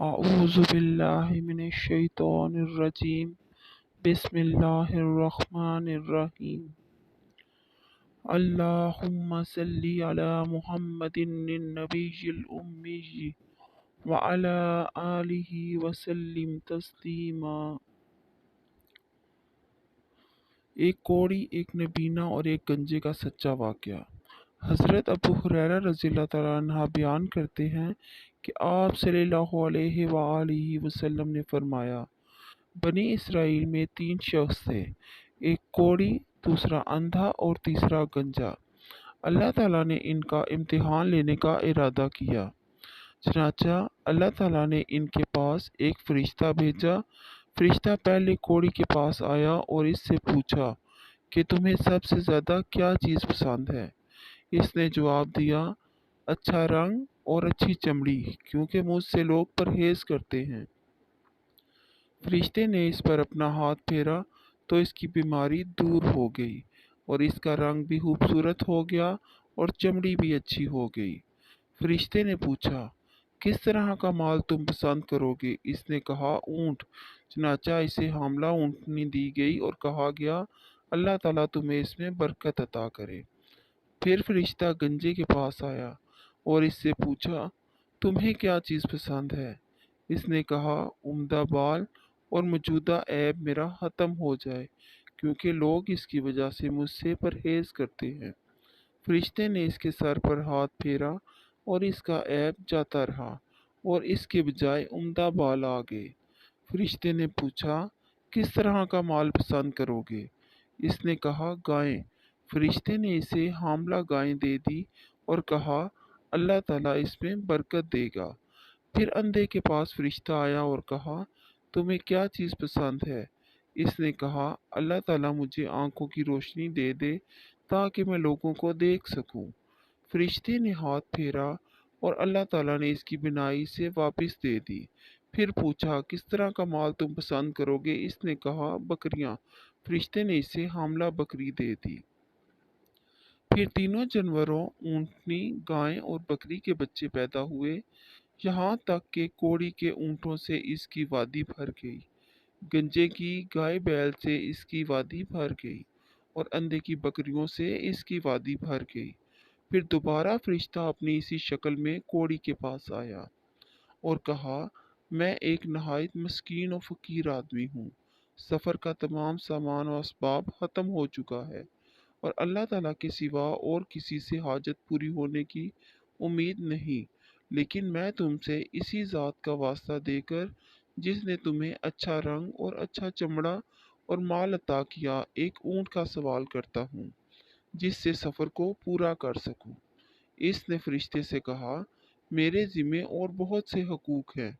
اعوذ باللہ من الشیطان الرجیم بسم اللہ الرحمن الرحیم اللہم صلی علی محمد النبی الأمی وعلی آلہ وسلم تسلیما۔ ایک کوڑی، ایک نبینا اور ایک گنجے کا سچا واقعہ۔ حضرت ابو ہریرہ رضی اللہ تعالیٰ عنہ بیان کرتے ہیں کہ آپ صلی اللہ علیہ وآلہ وسلم نے فرمایا، بنی اسرائیل میں 3 شخص تھے، ایک کوڑی، دوسرا اندھا اور تیسرا گنجا۔ اللہ تعالیٰ نے ان کا امتحان لینے کا ارادہ کیا، چنانچہ اللہ تعالیٰ نے ان کے پاس ایک فرشتہ بھیجا۔ فرشتہ پہلے کوڑی کے پاس آیا اور اس سے پوچھا کہ تمہیں سب سے زیادہ کیا چیز پسند ہے؟ اس نے جواب دیا، اچھا رنگ اور اچھی چمڑی، کیونکہ مجھ سے لوگ پرہیز کرتے ہیں۔ فرشتے نے اس پر اپنا ہاتھ پھیرا تو اس کی بیماری دور ہو گئی اور اس کا رنگ بھی خوبصورت ہو گیا اور چمڑی بھی اچھی ہو گئی۔ فرشتے نے پوچھا، کس طرح کا مال تم پسند کرو گے؟ اس نے کہا، اونٹ۔ چنانچہ اسے حاملہ اونٹنی دی گئی اور کہا گیا، اللہ تعالیٰ تمہیں اس میں برکت عطا کرے۔ پھر فرشتہ گنجے کے پاس آیا اور اس سے پوچھا، تمہیں کیا چیز پسند ہے؟ اس نے کہا، عمدہ بال اور موجودہ عیب میرا ختم ہو جائے، کیونکہ لوگ اس کی وجہ سے مجھ سے پرہیز کرتے ہیں۔ فرشتے نے اس کے سر پر ہاتھ پھیرا اور اس کا عیب جاتا رہا اور اس کے بجائے عمدہ بال آ گئے۔ فرشتے نے پوچھا، کس طرح کا مال پسند کرو گے؟ اس نے کہا، گائیں۔ فرشتے نے اسے حاملہ گائیں دے دی اور کہا، اللہ تعالیٰ اس میں برکت دے گا۔ پھر اندھے کے پاس فرشتہ آیا اور کہا، تمہیں کیا چیز پسند ہے؟ اس نے کہا، اللہ تعالیٰ مجھے آنکھوں کی روشنی دے دے تاکہ میں لوگوں کو دیکھ سکوں۔ فرشتے نے ہاتھ پھیرا اور اللہ تعالیٰ نے اس کی بینائی سے واپس دے دی۔ پھر پوچھا، کس طرح کا مال تم پسند کرو گے؟ اس نے کہا، بکریاں۔ فرشتے نے اسے حاملہ بکری دے دی۔ پھر تینوں جانوروں، اونٹنی، گائے اور بکری کے بچے پیدا ہوئے، یہاں تک کہ کوڑی کے اونٹوں سے اس کی وادی بھر گئی، گنجے کی گائے بیل سے اس کی وادی بھر گئی اور اندھے کی بکریوں سے اس کی وادی بھر گئی۔ پھر دوبارہ فرشتہ اپنی اسی شکل میں کوڑی کے پاس آیا اور کہا، میں ایک نہایت مسکین و فقیر آدمی ہوں، سفر کا تمام سامان و اسباب ختم ہو چکا ہے اور اللہ تعالیٰ کے سوا اور کسی سے حاجت پوری ہونے کی امید نہیں، لیکن میں تم سے اسی ذات کا واسطہ دے کر جس نے تمہیں اچھا رنگ اور اچھا چمڑا اور مال عطا کیا، ایک اونٹ کا سوال کرتا ہوں جس سے سفر کو پورا کر سکوں۔ اس نے فرشتے سے کہا، میرے ذمے اور بہت سے حقوق ہیں۔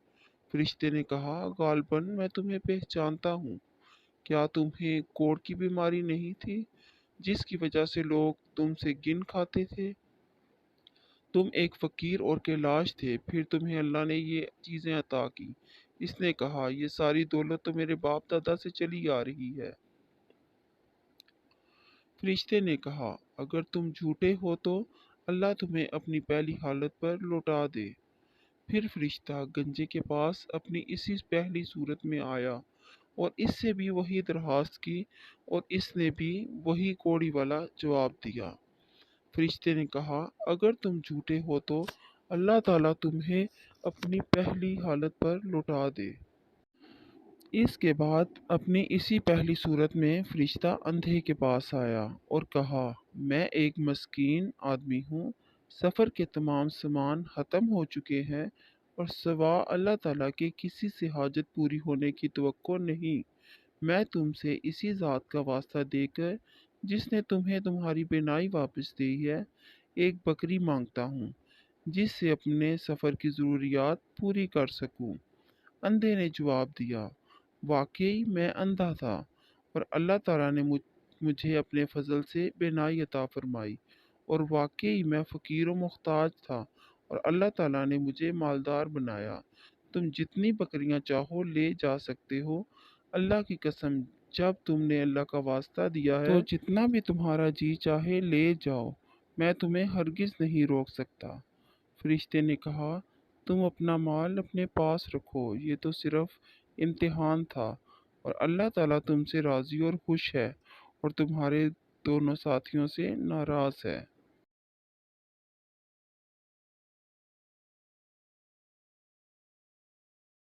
فرشتے نے کہا، غالباً میں تمہیں پہچانتا ہوں، کیا تمہیں کوڑ کی بیماری نہیں تھی جس کی وجہ سے لوگ تم سے گن کھاتے تھے؟ تم ایک فقیر اور کے لاش تھے، پھر تمہیں اللہ نے یہ چیزیں عطا کی۔ اس نے کہا، یہ ساری دولت تو میرے باپ دادا سے چلی آ رہی ہے۔ فرشتے نے کہا، اگر تم جھوٹے ہو تو اللہ تمہیں اپنی پہلی حالت پر لوٹا دے۔ پھر فرشتہ گنجے کے پاس اپنی اسی پہلی صورت میں آیا اور اس سے بھی وہی درخواست کی اور اس نے بھی وہی کوڑی والا جواب دیا۔ فرشتے نے کہا، اگر تم جھوٹے ہو تو اللہ تعالیٰ تمہیں اپنی پہلی حالت پر لوٹا دے۔ اس کے بعد اپنی اسی پہلی صورت میں فرشتہ اندھے کے پاس آیا اور کہا، میں ایک مسکین آدمی ہوں، سفر کے تمام سامان ختم ہو چکے ہیں اور سوا اللہ تعالیٰ کے کسی سے حاجت پوری ہونے کی توقع نہیں۔ میں تم سے اسی ذات کا واسطہ دے کر جس نے تمہیں تمہاری بینائی واپس دی ہے، ایک بکری مانگتا ہوں جس سے اپنے سفر کی ضروریات پوری کر سکوں۔ اندھے نے جواب دیا، واقعی میں اندھا تھا اور اللہ تعالیٰ نے مجھے اپنے فضل سے بینائی عطا فرمائی، اور واقعی میں فقیر و محتاج تھا اور اللہ تعالیٰ نے مجھے مالدار بنایا۔ تم جتنی بکریاں چاہو لے جا سکتے ہو، اللہ کی قسم جب تم نے اللہ کا واسطہ دیا ہے تو جتنا بھی تمہارا جی چاہے لے جاؤ، میں تمہیں ہرگز نہیں روک سکتا۔ فرشتے نے کہا، تم اپنا مال اپنے پاس رکھو، یہ تو صرف امتحان تھا، اور اللہ تعالیٰ تم سے راضی اور خوش ہے، اور تمہارے دونوں ساتھیوں سے ناراض ہے۔